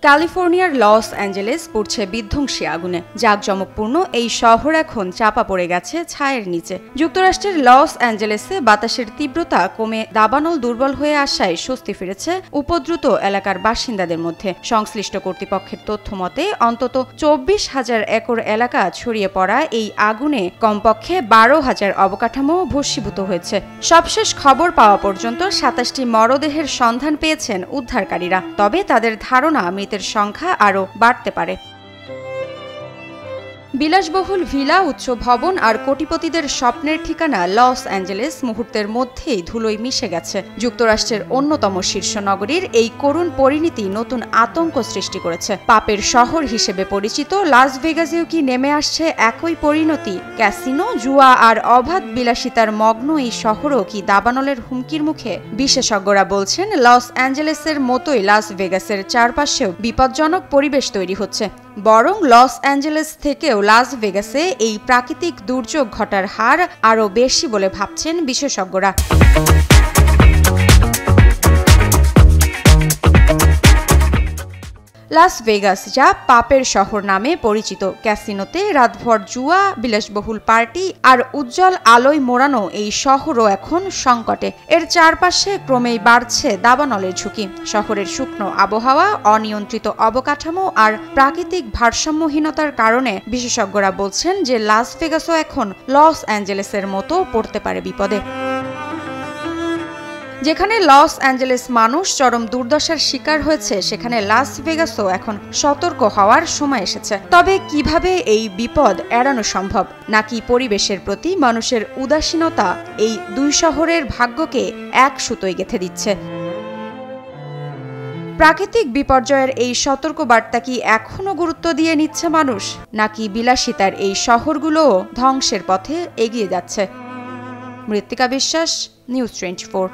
ক্যালিফোর্নিয়ার Los Angeles পড়ছে বিধ্বংসী আগুনে। জাঁকজমকপূর্ণ এই শহর এখন চাপা পড়ে গেছে ছায়ের নিচে। যুক্তরাষ্ট্রের লস অ্যাঞ্জেলেসে বাতাসের তীব্রতা কমে দাবানল দুর্বল হয়ে আসায় স্বস্তি ফিরেছে উপদ্রুত এলাকার বাসিন্দাদের মধ্যে। সংশ্লিষ্ট কর্তৃপক্ষের তথ্য মতে অন্তত 24,000 একর এলাকা ছড়িয়ে পড়া এই আগুনে কমপক্ষে 12,000 অবকাঠামো ভস্মীভূত হয়েছে। সবশেষ খবর পাওয়া পর্যন্ত 27টি মরদেহের সন্ধান পেয়েছেন উদ্ধারকারীরা। তবে তাদের ধারণা মৃতের সংখ্যা আরও বাড়তে পারে। বিলাসবহুল ভিলা, উচ্চ ভবন আর কোটিপতিদের স্বপ্নের ঠিকানা লস অ্যাঞ্জেলেস মুহূর্তের মধ্যেই ধুলোয় মিশে গেছে। যুক্তরাষ্ট্রের অন্যতম শীর্ষ নগরীর এই করুণ পরিণতি নতুন আতঙ্ক সৃষ্টি করেছে। পাপের শহর হিসেবে পরিচিত লাস ভেগাসেও কি নেমে আসছে একই পরিণতি? ক্যাসিনো, জুয়া আর অবাধ বিলাসিতার মগ্ন এই শহরও কি দাবানলের হুমকির মুখে? বিশেষজ্ঞরা বলছেন লস অ্যাঞ্জেলেসের মতোই লাস ভেগাসের চারপাশেও বিপজ্জনক পরিবেশ তৈরি হচ্ছে। বরং লস অ্যাঞ্জেলেস থেকেও লাস ভেগাসে এই প্রাকৃতিক দুর্যোগ ঘটার হার আরও বেশি বলে ভাবছেন বিশেষজ্ঞরা। লাস ভেগাস, যা পাপের শহর নামে পরিচিত, ক্যাসিনোতে রাতভর জুয়া, বিলাসবহুল পার্টি আর উজ্জ্বল আলোয় মোড়ানো এই শহরও এখন সংকটে। এর চারপাশে ক্রমেই বাড়ছে দাবানলের ঝুঁকি। শহরের শুকনো আবহাওয়া, অনিয়ন্ত্রিত অবকাঠামো আর প্রাকৃতিক ভারসাম্যহীনতার কারণে বিশেষজ্ঞরা বলছেন যে লাস ভেগাসও এখন লস অ্যাঞ্জেলেসের মতো পড়তে পারে বিপদে। যেখানে লস অ্যাঞ্জেলেস মানুষ চরম দুর্দশার শিকার হয়েছে, সেখানে লাস ভেগাসও এখন সতর্ক হওয়ার সময় এসেছে। তবে কিভাবে এই বিপদ এড়ানো সম্ভব? নাকি পরিবেশের প্রতি মানুষের উদাসীনতা এই দুই শহরের ভাগ্যকে এক সুতোয় গেঁথে দিচ্ছে? প্রাকৃতিক বিপর্যয়ের এই সতর্ক বার্তা কি এখনও গুরুত্ব দিয়ে নিচ্ছে মানুষ? নাকি বিলাসিতার এই শহরগুলোও ধ্বংসের পথে এগিয়ে যাচ্ছে? মৃত্তিকা বিশ্বাস, নিউজ 24।